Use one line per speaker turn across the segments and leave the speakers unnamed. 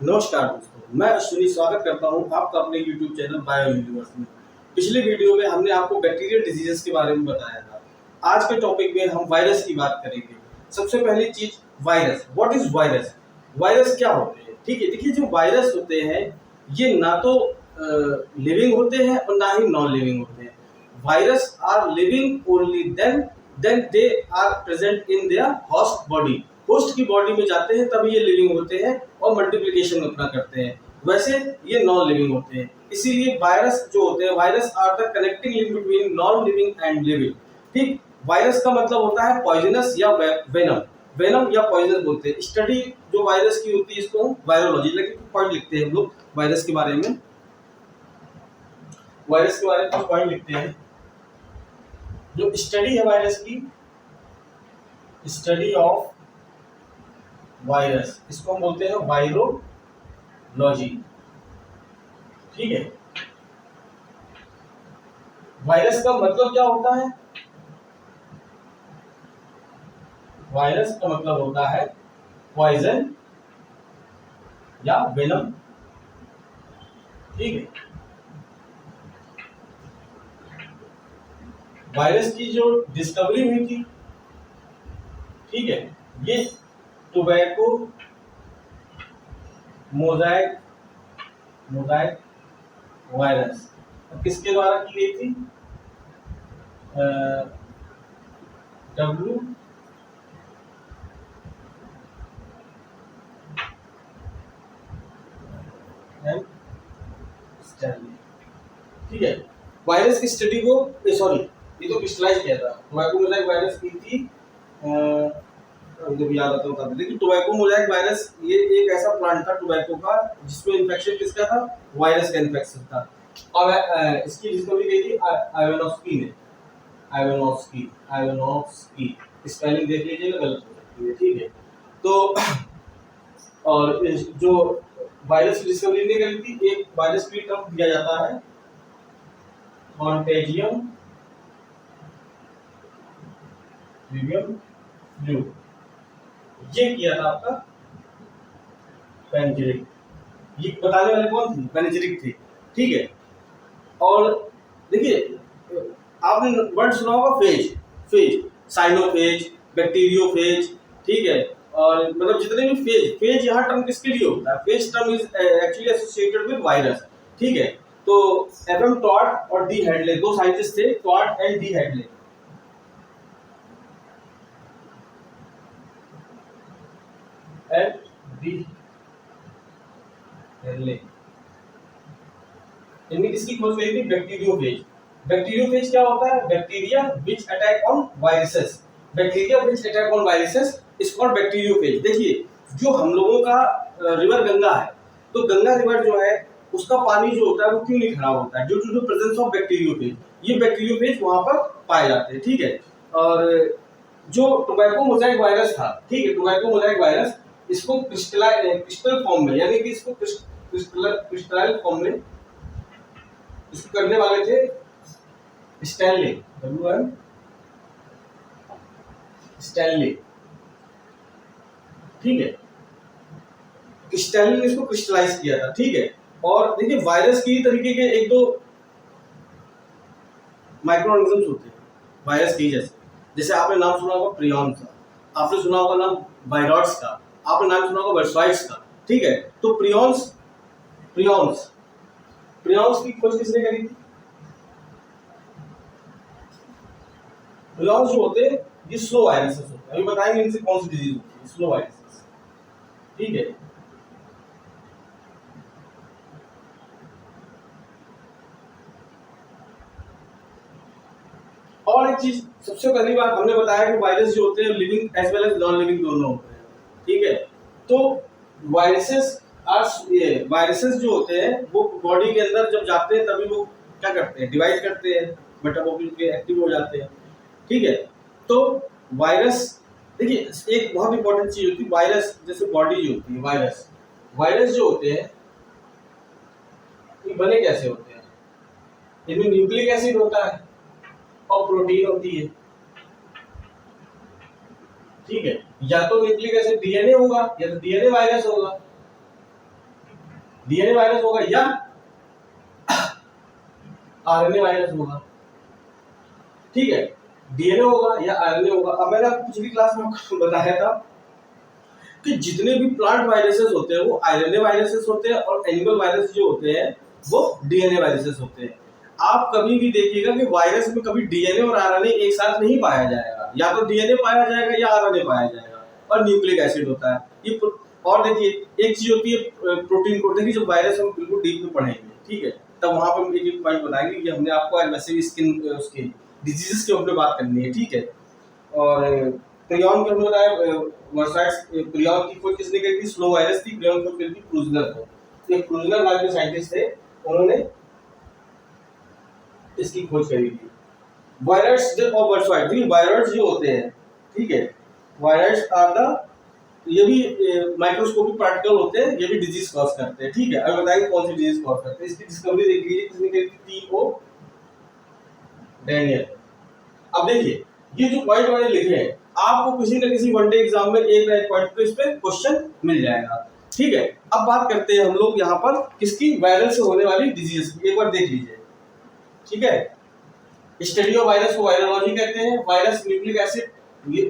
नमस्कार दोस्तों, मैं अश्विनी स्वागत करता हूं आपका अपने YouTube चैनल बायो यूनिवर्स में। पिछले वीडियो में हमने आपको बैक्टीरियल डिजीजेस के बारे में बताया था। आज के टॉपिक में हम वायरस की बात करेंगे। सबसे पहली चीज virus. What is virus? Virus क्या होते हैं? ठीक है, देखिए जो वायरस होते हैं ये ना तो लिविंग होते हैं और ना ही नॉन लिविंग होते हैं। Virus are living only then they are present in their host body. Host की बॉडी में जाते हैं तभी ये लिविंग होते हैं और मल्टीप्लिकेशन अपना करते हैं। वैसे ये नॉन लिविंग होते हैं। इसीलिए वायरस जो होते हैं, virus are the connecting link between non living and living. ठीक, वायरस का मतलब होता है पॉइजनस या वेनम। वेनम या पॉइजनस बोलते हैं। स्टडी जो वायरस की होती है इसको हम वायरोलॉजी लेकिन पॉइंट लिखते हैं हम लोग वायरस के बारे में। वायरस के बारे में कुछ पॉइंट लिखते हैं। जो स्टडी है वायरस की, स्टडी ऑफ वायरस, इसको हम बोलते हैं वायरोलॉजी। ठीक है, वायरस का मतलब क्या होता है? वायरस का मतलब होता है पॉइजन या वेनम। ठीक है, वायरस की जो डिस्कवरी हुई थी, ठीक है, ये टोबैको मोज़ाइक वायरस किसके द्वारा की गई थी? W Stanley. ठीक है, वायरस की स्टडी को सॉरी ये तो क्रिस्टलाइज किया था। टोबैको मोज़ाइक वायरस की थी मुझे भी याद आता था। देखिए टोबैको मोज़ाइक वायरस ये एक ऐसा प्लांट था टोबैको का जिसमें इन्फेक्शन किसका था? वायरस का इन्फेक्शन था। और इसकी डिस्कवरी की थी आइवानोस्की ने। आइवानोस्की स्पेलिंग देख लीजिएगा, गलत हो सकती है। ठीक है, तो और जो वायरस की डिस्कवरी ने करी थी, एक वायरस की टर्म दिया जाता है कॉन्टेजियम विवियम फ्लू। ये किया था आपका पेनिजेरिक। ये बताने वाले कौन थे? पेनिजेरिक थे। ठीक है, और देखिए आपने वर्ड सुना होगा फेज, साइनोफेज, बैक्टीरियोफेज। ठीक है, और मतलब जितने भी फेज यहाँ टर्म किसके लिए होता है? Phase term is actually associated with virus. ठीक है, तो एफएम टॉट और डी हेडले दो साइंटिस्ट थे, टॉट एंड डी हेडले। इनमें किसकी खोज करी थी? बैक्टीरियोफेज। बैक्टीरियोफेज क्या होता है? Bacteria which attack on viruses. Bacteria which attack on viruses is called bacteriophage. देखिए जो हम लोगों का रिवर गंगा है, तो गंगा रिवर जो है उसका पानी जो होता है वो क्यों नहीं खराब होता है? Due to the presence of bacteriophage. ये बैक्टीरियोफेज वहां पर पाए जाते हैं। ठीक है, और जो टोबैको मोज़ाइक वायरस था, ठीक है, टोबैको मोज़ाइक वायरस इसको क्रिस्टल फॉर्म में, यानी कि इसको क्रिस्टलाइज फॉर्म में इसको करने वाले थे स्टैनली, WM स्टैनली। ठीक है, स्टैनली ने इसको क्रिस्टलाइज किया था। ठीक है, और देखिए वायरस की तरीके के एक दो माइक्रो ऑर्गेनिजम्स होते हैं वायरस की, जैसे आपने नाम सुना होगा प्रियॉन्स का, आपने सुना होगा नाम वायरॉइड्स का, आपने नाम सुना होगा वर्सवाइड्स का। ठीक है, तो प्रियॉन्स की खोज किसने करी थी? प्रियॉन्स जो होते हैं ये स्लो वायरसेस होते हैं। अभी बताएंगे इनसे कौन सी डिजीज होती है, स्लो वायरसेस। ठीक है, और एक चीज सबसे पहली बात हमने बताया कि वायरस जो होते हैं living as well as non living दोनों होते हैं। ठीक है, तो वायरसेस जो होते हैं वो बॉडी के अंदर जब जाते हैं तभी वो क्या करते हैं? डिवाइड करते हैं, मेटाबॉलिज्म के एक्टिव हो जाते हैं। ठीक है, तो वायरस देखिए एक बहुत इंपॉर्टेंट चीज होती है वायरस, जैसे बॉडी जो होती है वायरस जो होते हैं ये बने कैसे होते हैं? इनमें न्यूक्लिक एसिड होता है और प्रोटीन होती है। ठीक है, या तो न्यूक्लिक एसिड डीएनए होगा या तो डीएनए वायरस होगा। डीएनए वायरस होगा या आरएनए वायरस होगा, ठीक है, डीएनए होगा या आरएनए होगा। अब मैंने आपको पिछली क्लास में आपको बताया था कि जितने भी प्लांट वायरसेस होते हैं वो आरएनए वायरसेस होते हैं और एनिमल वायरस जो होते हैं वो डीएनए वायरसेस होते हैं। आप कभी भी देखिएगा कि वायरस में कभी डीएनए और आरएनए एक साथ नहीं पाया जाएगा, या तो डीएनए पाया जाएगा या आरएनए पाया जाएगा, और न्यूक्लिक एसिड होता है ये। और देखिए एक चीज होती है प्रोटीन कोड, देखिए जब वायरस हम बिल्कुल डीप में पढ़ेंगे, ठीक है, तब वहां पर हम एक पॉइंट बताएंगे कि हमने आपको आज वैसे भी स्किन उसकी डिजीजेस के ऊपर बात करनी है, ठीक है। और प्रियॉन के हमने बताया वर्साइड्स, प्रियॉन की खोज किसने करी थी, स्लो वायरस थी, प्रियॉन की खोज करी थी क्रूजनर को। ये क्रूजनर नाम के साइंटिस्ट थे, उन्होंने इसकी खोज करी थी। वायरस और वर्साइड, देखिए वायरस जो होते हैं, ठीक है, वायरस आर द, ये भी माइक्रोस्कोपिक पार्टिकल होते हैं, ये भी डिजीज कॉज करते हैं, ठीक है। अब बताएंगे कौन सी डिजीज कॉज करते हैं, इसकी डिस्कवरी देख लीजिए किसने करी थी, टी.ओ. डैनियल। अब देखिए ये जो पॉइंट मैंने लिखे हैं, आपको किसी न किसी वनडे एग्जाम में एक ना एक पॉइंट पे इस पे क्वेश्चन मिल जाएगा, ठीक है। अब बात करते हैं हम लोग यहाँ पर किसकी, वायरल से होने वाली डिजीज की, एक बार देख लीजिए, ठीक है। स्टडी ऑफ वायरस को वायरोलॉजी कहते हैं। वायरस न्यूक्लिक एसिड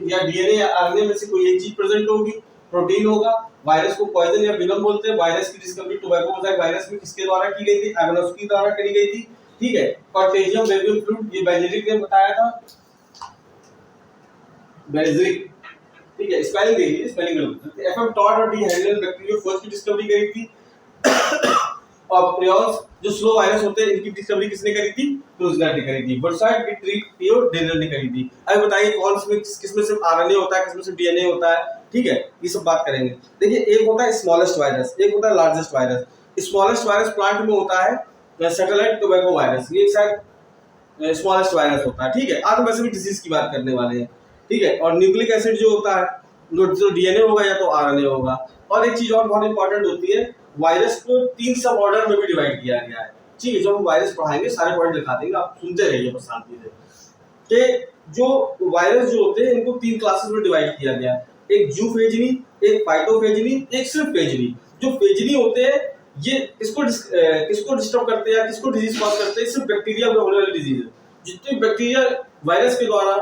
या डीएनए या आरएनए में से कोई एक चीज प्रेजेंट होगी, प्रोटीन होगा। वायरस को पॉइजन या विलम बोलते हैं। वायरस की डिस्कवरी टोबैको मोज़ाइक वायरस में किसके द्वारा की गई थी, एवेनोस्की द्वारा करी गई थी, ठीक है। कॉन्टेजियम वेरिएबल फ्लूइड, ये बेल्जेरिक ने बताया था, बेल्जेरिक, ठीक है। स्पेलिंग देखिए, स्पेलिंग गलत है। एफएम टॉड और डी हेनरी बैक्टीरिया फर्स्ट की डिस्कवरी करी थी। और प्रियॉन्स जो स्लो वायरस होते हैं इनकी डिस्कवरी किसने करी थी, क्रूजनर ने करी थी। बर्साइड की टी.ओ. डैनियल ने करी थी। अब बताइए कौन से किसमें सिर्फ आरएनए होता है, किसमें सिर्फ डीएनए होता है, ठीक है, ये सब बात करेंगे। देखिए एक होता है स्मॉलेस्ट वायरस, एक होता है largest virus. Smallest virus plant में होता है सैटेलाइट टोबैको वायरस, ये शायद स्मॉलेस्ट वायरस होता है, ठीक है। आज हम वैसे भी डिजीज की बात करने वाले हैं, ठीक है। और न्यूक्लिक एसिड जो होता है, जो डीएनए होगा या तो आरएनए होगा। और एक चीज और बहुत इंपॉर्टेंट होती है, वायरस को 3 सब ऑर्डर में भी डिवाइड किया गया है, ठीक है। जब हम वायरस पढ़ाएंगे सारे पॉइंट दिखा देंगे, आप सुनते रहिए बस शांति से। कि जो वायरस जो होते हैं इनको 3 क्लासेस में डिवाइड किया गया है, एक जूफेजनी, एक फाइटोफेजनी, एक सिर्फ फेजनी। जो फेजनी होते हैं ये किसको डिस्टर्ब करते हैं या किसको डिजीज कॉज करते हैं, सिर्फ बैक्टीरिया में होने वाली डिजीज है। जितने बैक्टीरिया वायरस के द्वारा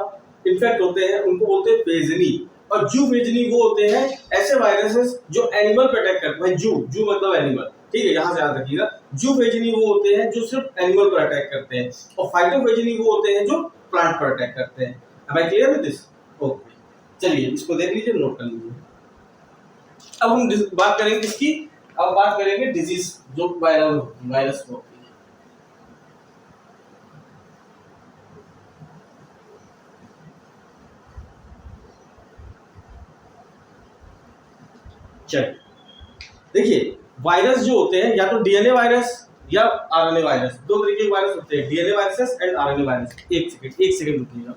इन्फेक्ट होते हैं उनको बोलते हैं फेजनी। और जूफेजनी वो होते हैं ऐसे वायरसेस जो एनिमल पे अटैक करते हैं, जू मतलब एनिमल, ठीक है, यहाँ से याद रखिएगा। जूफेजनी वो होते हैं जो सिर्फ एनिमल पर अटैक करते हैं, और फाइटोफेजनी वो होते हैं जो प्लांट पर अटैक करते हैं। अब I clear with this? Okay, चलिए इसको देख लीजिए, नोट कर लीजिए। अब हम बात करेंगे किसकी, अब बात करेंगे डिजीज जो वायरल वायरस को। चलिए देखिए वायरस जो होते हैं या तो डीएनए वायरस या आरएनए वायरस, दो तरीके के वायरस होते हैं, DNA viruses and RNA virus. एक सेकंड रुकिएगा।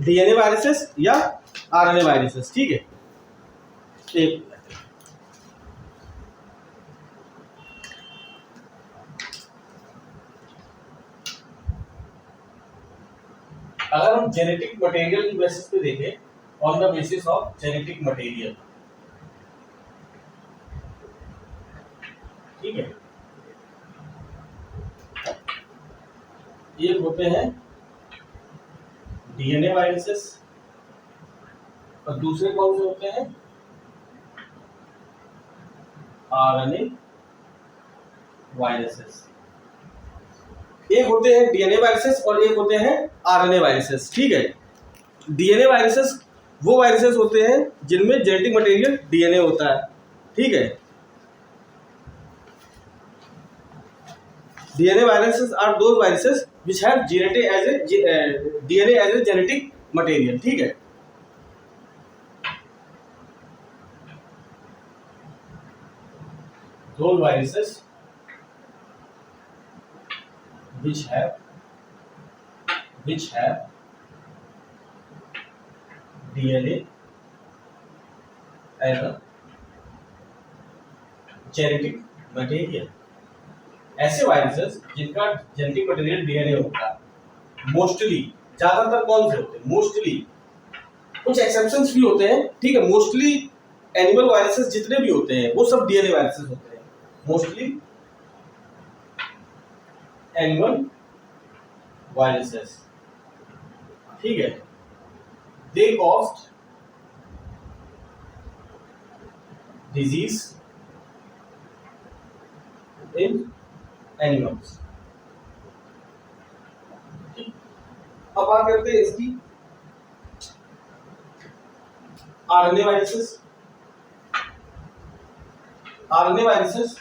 डीएनए वायरसेस या आरएनए वायरसेस, ठीक है। एक अगर हम जेनेटिक मटेरियल की बेसिस पे देखें, on the basis of genetic material, ठीक है, ये होते हैं डीएनए वायरसेस और दूसरे कौन से होते हैं, आरएनए वायरसेस। एक होते हैं डीएनए वायरसेस और एक होते हैं आरएनए वायरसेस, ठीक है। डीएनए वायरसेस वो वायरसेस होते हैं जिनमें जेनेटिक मटेरियल डीएनए होता है, ठीक है। DNA viruses are those viruses which have DNA as a genetic material, ठीक है। Those viruses which have DNA as a genetic material, ऐसे वायरसेस जिनका जेनेटिक मटेरियल डीएनए होता है, मोस्टली, ज्यादातर कौन से होते हैं, मोस्टली, कुछ एक्सेप्शंस भी होते हैं, ठीक है, मोस्टली एनिमल वायरसेस जितने भी होते हैं वो सब डीएनए वायरसेस होते हैं, मोस्टली एनिमल वायरसेस, ठीक है। They caused disease in animals. अब बात करते हैं इसकी RNA viruses. RNA viruses,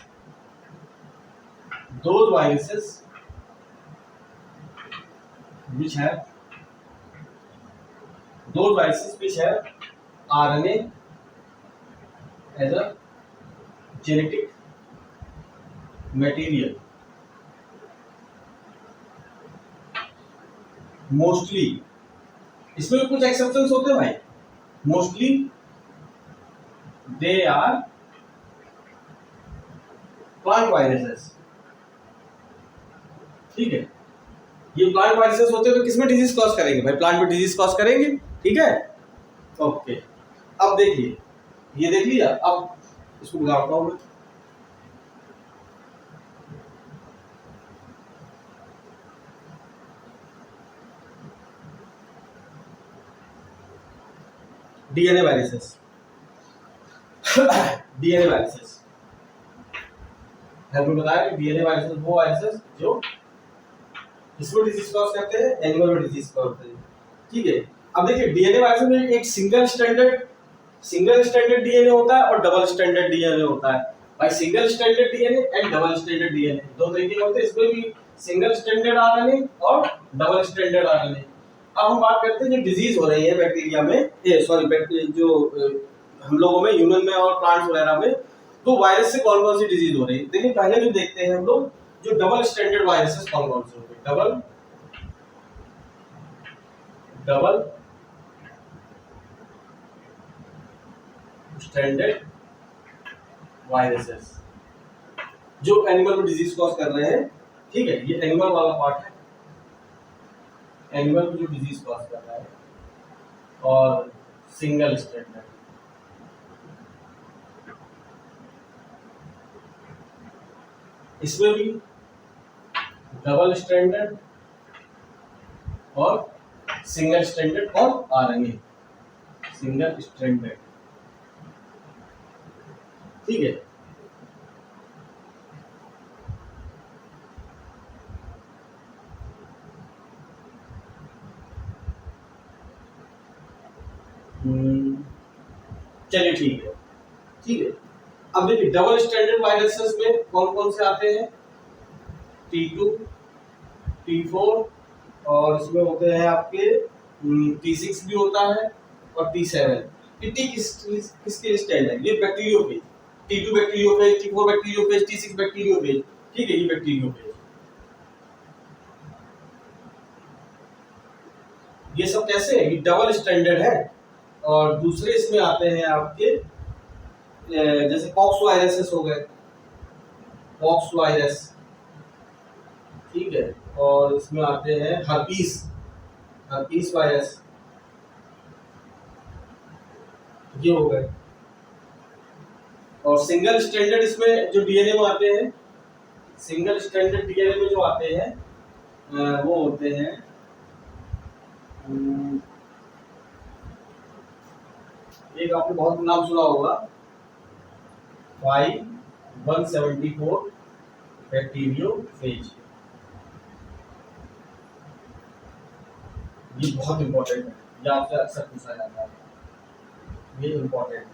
those viruses which have RNA as a genetic material, mostly, इसमें भी कुछ एक्सेप्शंस होते हैं भाई, mostly they are plant viruses, ठीक है। ये प्लांट वायरसेस होते हैं तो किसमें डिजीज कॉज करेंगे भाई, प्लांट में डिजीज कॉज करेंगे, ठीक है, ओके। अब देखिए, ये देख लिया, अब इसको बुलाता हूं मैं, डीएनए वायरसेस। डीएनए वायरसेस हमने बताया कि डीएनए वायरसेस वो वायरसेस जो इसमें डिजीज कॉज करते हैं, एनिमल में डिजीज कॉज करते हैं, ठीक है। अब देखिए डीएनए वायरसेस में एक सिंगल स्टैंडर्ड डीएनए होता है और डबल स्टैंडर्ड डीएनए होता है भाई। Single standard DNA and double standard DNA दो तरीके के होते हैं, इसमें भी सिंगल स्टैंडर्ड आरएनए और डबल स्टैंडर्ड आरएनए। अब हम बात करते हैं जो डिजीज हो रही है बैक्टीरिया में, सॉरी जो हम लोगों में, ह्यूमन में और प्लांट्स वगैरह में, तो वायरस से कौन कौन सी डिजीज हो रही है। देखिए पहले जो देखते हैं हम लोग, जो डबल स्टैंडर्ड वायरसेस कौन कौन से होते हैं, डबल स्टैंडर्ड वायरसेस जो एनिमल में डिजीज कॉज कर रहे हैं, ठीक है, ये एनिमल वाला पार्ट है, एनिमल में जो डिजीज कॉज कर रहा है, और सिंगल स्टैंडर्ड, इसमें भी डबल स्टैंडर्ड और सिंगल स्टैंडर्ड और आरएनए, सिंगल स्टैंडर्ड, ठीक है। चलिए ठीक है, ठीक है। अब देखिए डबल स्टैंडर्ड वायरसेस में कौन कौन से आते हैं, T2, T4 और इसमें होते हैं आपके T6 भी होता है और T7। टी किसके स्टैंड है, ये bacteriophage, T2 bacteriophage, T4 bacteriophage, T6 bacteriophage, ठीक है, ये बैक्टीरियोफेज, ये सब कैसे है, ये डबल स्टैंडर्ड है। और दूसरे इसमें आते हैं आपके जैसे पॉक्स वायरसेस हो गए, पॉक्स वायरस, ठीक है, और इसमें आते हैं हर्पीस वायरस, ये हो गए। और सिंगल स्टैंडर्ड इसमें जो डीएनए में आते हैं, सिंगल स्टैंडर्ड डीएनए में जो आते हैं वो होते हैं एक आपने बहुत नाम सुना होगा, 5-174 बैक्टीरियोफेज, ये बहुत इंपॉर्टेंट है, ये आपसे अक्सर पूछा जाता है, ये इंपॉर्टेंट है,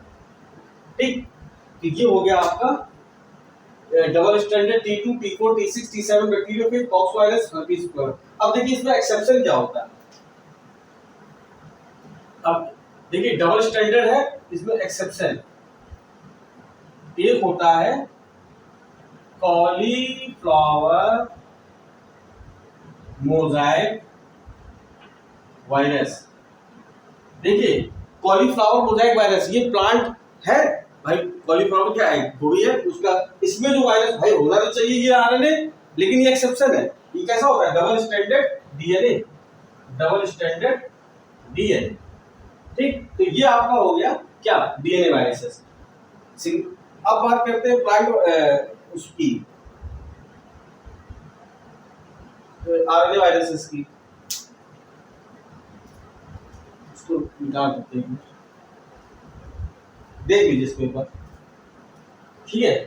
ठीक। तो ये हो गया आपका double standard T2, T4, T6, T7 bacteriophage, pox virus, herpes virus. अब देखिए इसमें एक्सेप्शन क्या होता है, अब देखिए डबल स्टैंडर्ड है, इसमें एक्सेप्शन एक होता है कॉलीफ्लावर मोजाइक वायरस। देखिए कॉलीफ्लावर मोजाइक वायरस ये प्लांट है भाई कॉलीफॉर्म क्या है, वो भी है उसका, इसमें जो वायरस भाई होना तो चाहिए ये आरएनए, लेकिन ये एक्सेप्शन है। ये कैसा होता है, double standard DNA, double standard DNA. ठीक, तो ये आपका हो गया क्या, डीएनए वायरसेस। अब बात करते हैं प्लांट उसकी आरएनए वायरसेस की, इसको निकाल देते हैं, देख लीजिए इस पेपर, ठीक है।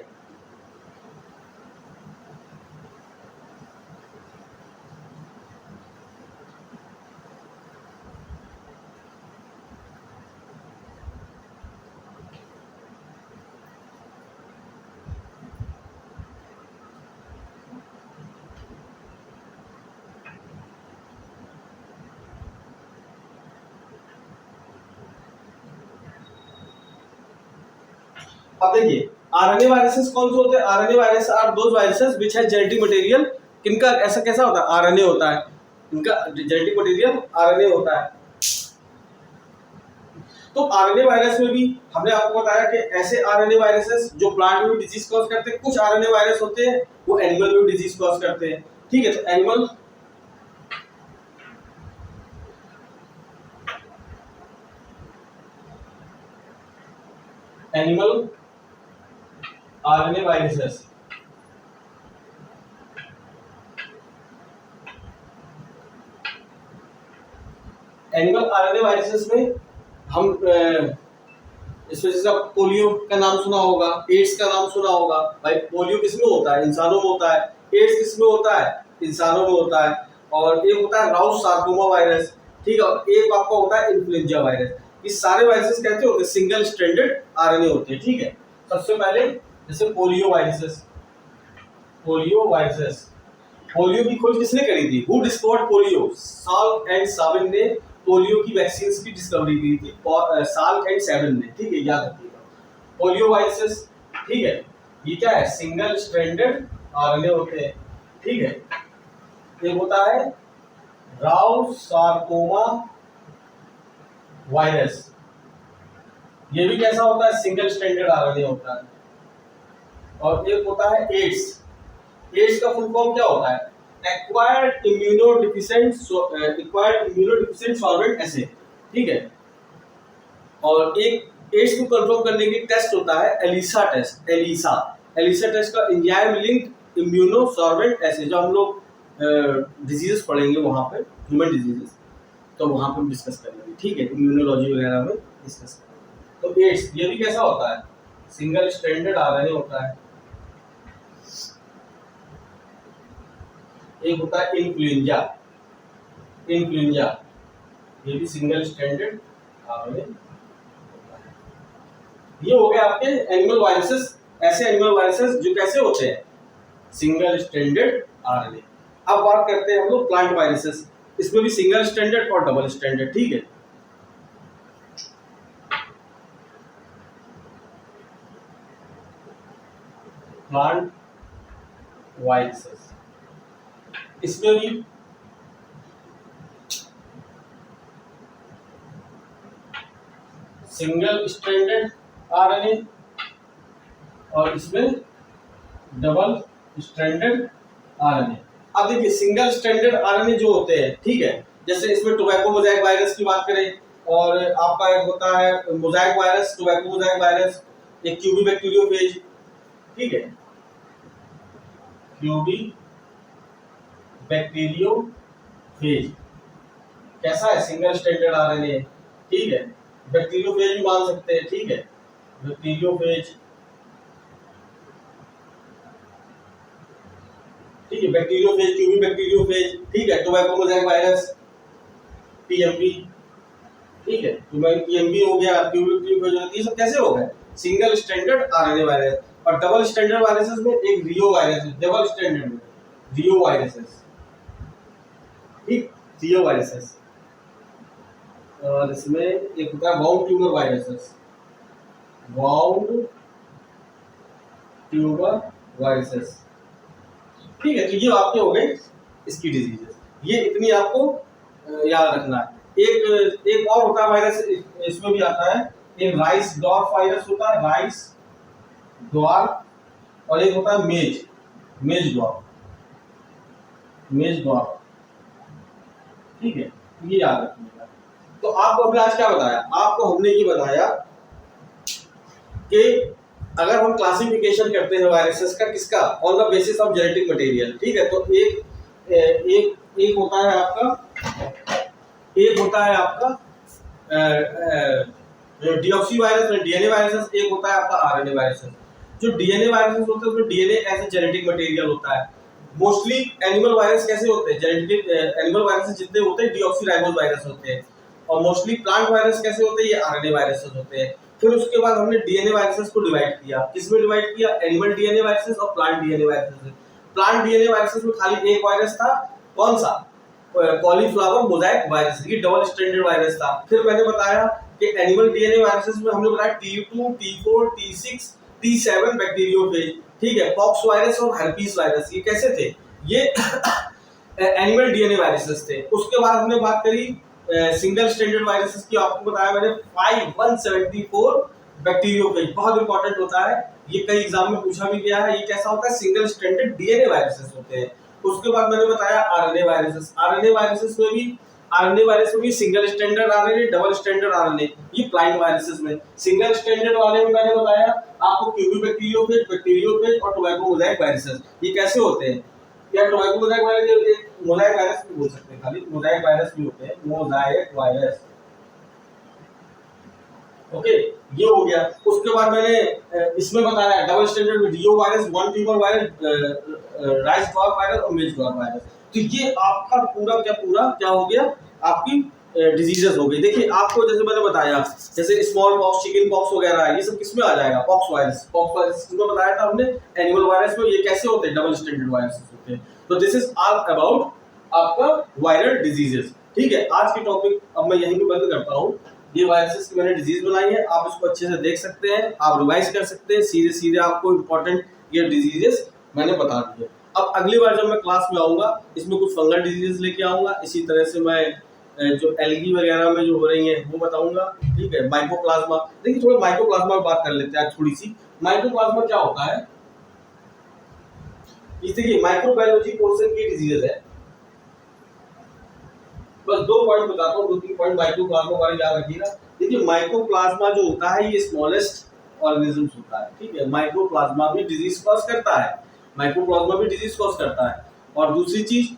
अब देखिए आरएनए वायरसेस कौन से होते हैं, RNA virus are those viruses which has genetic material, किनका ऐसा कैसा होता है, आरएनए होता है, इनका जेनेटिक मटेरियल आरएनए होता है। तो आरएनए वायरस में भी हमने आपको बताया कि ऐसे आरएनए वायरसेस जो प्लांट में डिजीज कॉज करते हैं, कुछ आरएनए वायरस होते हैं वो एनिमल में डिजीज कॉज करते हैं, ठीक है। तो animal RNA viruses, animal RNA viruses में हम इसमें जैसे पोलियो का नाम सुना होगा, एड्स का नाम सुना होगा। भाई पोलियो किसमें होता है, इंसानों में होता है। एड्स किसमें होता है, इंसानों में होता है। और एक होता है राउस सार्कोमा वायरस, ठीक है। और एक आपका होता है इन्फ्लुएंजा वायरस। ये सारे वायरसेस कैसे होते हैं, सिंगल स्ट्रैंडेड आरएनए होते हैं, ठीक है। सबसे पहले जैसे polio viruses, polio viruses, polio की खोज किसने करी थी, who discovered polio, Salk and Sabin ने पोलियो की वैक्सीन की डिस्कवरी की थी, साल्क एंड साबिन ने, ठीक है, याद रखिएगा। पोलियो वायरसेस, ठीक है, ये क्या है, सिंगल स्ट्रैंडेड आरएनए होते हैं, ठीक है। एक होता है राउ सार्कोमा वायरस, ये भी कैसा होता है, सिंगल स्ट्रैंडेड आरएनए होता है। और एक होता है एड्स, एड्स का फुल फॉर्म क्या होता है, एक्वायर्ड इम्यूनोडेफिशिएंट सॉल्वेंट एसिड, ठीक है। और एक एड्स को कंट्रोल करने की टेस्ट होता है एलिसा टेस्ट, एलिसा टेस्ट का enzyme linked immuno solvent acid, जो हम लोग डिजीजेस पढ़ेंगे वहां पे, ह्यूमन डिजीजेस, तो वहां पे डिस्कस करेंगे, ठीक है, इम्यूनोलॉजी वगैरह में डिस्कस करेंगे। तो एड्स ये भी कैसा होता है, सिंगल स्ट्रैंडेड आरएनए होता है। एक होता है इन्फ्लुएंजा, इन्फ्लुएंजा ये भी सिंगल स्ट्रैंडेड आरएनए होता है। ये हो गए आपके एनिमल वायरसेस, ऐसे एनिमल वायरसेस जो कैसे होते हैं, सिंगल स्ट्रैंडेड आरएनए। अब बात करते हैं हम लोग प्लांट वायरसेस, इसमें भी सिंगल स्ट्रैंडेड और डबल स्ट्रैंडेड, ठीक है। प्लांट वायरसेस, इसमें भी सिंगल स्ट्रैंडेड आरएनए और इसमें डबल स्ट्रैंडेड आरएनए। अब देखिए सिंगल स्ट्रैंडेड आरएनए जो होते हैं, ठीक है, जैसे इसमें टोबैको मोज़ाइक वायरस की बात करें, और आपका एक होता है mosaic virus, tobacco mosaic virus, एक क्यूबी बैक्टीरियोफेज, ठीक है, क्यूबी बैक्टीरियोफेज कैसा है, सिंगल स्ट्रैंडेड आरएनए, ठीक है। बैक्टीरियोफेज भी मान सकते हैं, ठीक है, बैक्टीरियोफेज, ठीक है, बैक्टीरियोफेज, क्यूबी बैक्टीरियोफेज, ठीक है। टोबैको मोज़ाइक वायरस, टीएमवी, ठीक है, टीएमवी हो गया, क्यूबी बैक्टीरियोफेज, ये सब कैसे हो गए, सिंगल स्ट्रैंडेड आरएनए वायरस। और डबल स्ट्रैंडेड वायरसेस में एक रियो वायरस है, डबल स्ट्रैंडेड में रियो वायरसेस, ठीक, रियो वायरसेस। और इसमें एक होता है wound tuber viruses, wound tuber viruses, ठीक है। तो ये आपके हो गए इसकी डिजीजेस, ये इतनी आपको याद रखना है। एक और होता है वायरस, इसमें भी आता है एक राइस डॉर्फ वायरस होता है, राइस डॉर्फ, और एक होता है मेज डॉर्फ, ठीक है, ये याद रखिएगा। तो आपको हमने आज क्या बताया, आपको हमने ये बताया कि अगर हम क्लासिफिकेशन करते हैं वायरसेस का, किसका, on the basis of genetic material, ठीक है। तो एक होता है आपका डीऑक्सी वायरस, डीएनए वायरसेस, एक होता है आपका आरएनए वायरसेस। जो डीएनए वायरसेस होते हैं उसमें DNA as a genetic material होता है। मोस्टली एनिमल वायरस कैसे होते हैं, जेनेटिक एनिमल वायरसेस जितने होते हैं डीऑक्सीराइबोस वायरस होते हैं, और मोस्टली प्लांट वायरस कैसे होते हैं, ये आरएनए वायरसेस होते हैं। फिर उसके बाद हमने डीएनए वायरसेस को डिवाइड किया, किसमें डिवाइड किया, एनिमल डीएनए वायरसेस और plant DNA viruses. Plant DNA viruses में खाली एक वायरस था, कौन सा, कॉलीफ्लावर मोजाइक वायरस, ये डबल स्ट्रैंडेड वायरस था। फिर मैंने बताया कि एनिमल डीएनए वायरसेस में हमने बताया T2, T4, T6, T7 bacteriophage, ठीक है। पॉक्स वायरस और herpes वायरस, ये कैसे थे, ये एनिमल डीएनए वायरसेस थे। उसके बाद हमने बात करी सिंगल स्ट्रैंडेड वायरसेस की, आपको बताया मैंने 5174 बैक्टीरियोफेज, बहुत इंपॉर्टेंट होता है, ये कई एग्जाम में पूछा भी गया है। ये कैसा होता है, सिंगल स्ट्रैंडेड डीएनए वायरसेस होते हैं। उसके बाद मैंने बताया आरएनए वायरसेस, आरएनए वायरस में भी single stranded RNA, double stranded RNA, ये प्लांट वायरसेस में। सिंगल स्ट्रैंडर्ड वाले में मैंने बताया आपको बैक्टीरियोफेज और टोबैको मोजाइक वायरसेस, ये कैसे होते हैं, या tobacco Mosaic virus, Mosaic virus भी बोल सकते हैं, खाली मोजाइक वायरस भी होते हैं, मोजाइक वायरस, ओके, ये हो गया। उसके बाद मैंने इसमें बताया double standard reo virus, one fever virus, rice dwarf virus और मेज डॉर्फ वायरस। तो ये आपका पूरा क्या हो गया, आपकी डिजीजेस हो गई। देखिए आपको जैसे मैंने बताया, जैसे स्मॉल पॉक्स, चिकन पॉक्स वगैरह, ये सब किसमें आ जाएगा, पॉक्स वायरस किसमें बताया था हमने, एनिमल वायरस में। ये कैसे होते हैं, डबल स्टैंडर्ड वायरस होते हैं। तो दिस इज ऑल अबाउट आपका वायरल डिजीजेस, ठीक है। आज की टॉपिक अब मैं यहीं पे बंद करता हूँ। ये वायरसेस की मैंने डिजीज बनाई है, आप इसको अच्छे से देख सकते हैं, आप रिवाइज कर सकते हैं, सीधे आपको इंपॉर्टेंट ये डिजीजेस मैंने बता दिए। अब अगली बार जब मैं क्लास में आऊंगा, इसमें कुछ फंगल डिजीजेस लेके आऊंगा, इसी तरह से मैं जो एल्गी वगैरह में जो हो रही है वो बताऊंगा, ठीक है। माइकोप्लाज्मा, देखिए थोड़ा माइकोप्लाज्मा में बात कर लेते हैं थोड़ी सी। माइकोप्लाज्मा क्या होता है, इस देखिए माइक्रोबायोलॉजी पोर्शन की डिजीज है। बस 2 पॉइंट बताता हूँ, 2-3 पॉइंट माइकोप्लाज्मा बारे याद रखिएगा। देखिए माइकोप्लाज्मा जो होता है ये स्मॉलेस्ट ऑर्गेनिज्म होता है, ठीक है। माइकोप्लाज्मा भी डिजीज कॉज करता है, और दूसरी चीज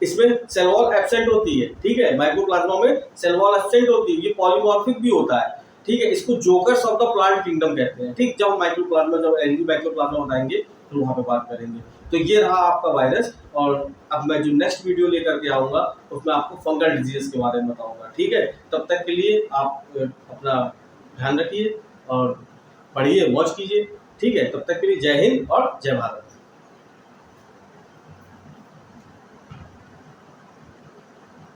इसमें सेल वॉल एब्सेंट होती है, ठीक है। माइकोप्लाज्मा में सेल वॉल एब्सेंट होती है, ये पॉलीमॉर्फिक भी होता है, ठीक है। इसको jokers of the plant kingdom कहते हैं, ठीक। जब माइक्रोप्लाज्मा, जब एल्गी माइक्रोप्लाज्मा बताएंगे तो वहां पे बात करेंगे। तो ये रहा आपका वायरस, और अब मैं जो नेक्स्ट वीडियो लेकर के आऊंगा उसमें आपको फंगल डिजीज के बारे में बताऊंगा, ठीक है। तब तक के लिए आप अपना ध्यान रखिए और पढ़िए, वॉच कीजिए, ठीक है। तब तक के लिए जय हिंद और जय भारत।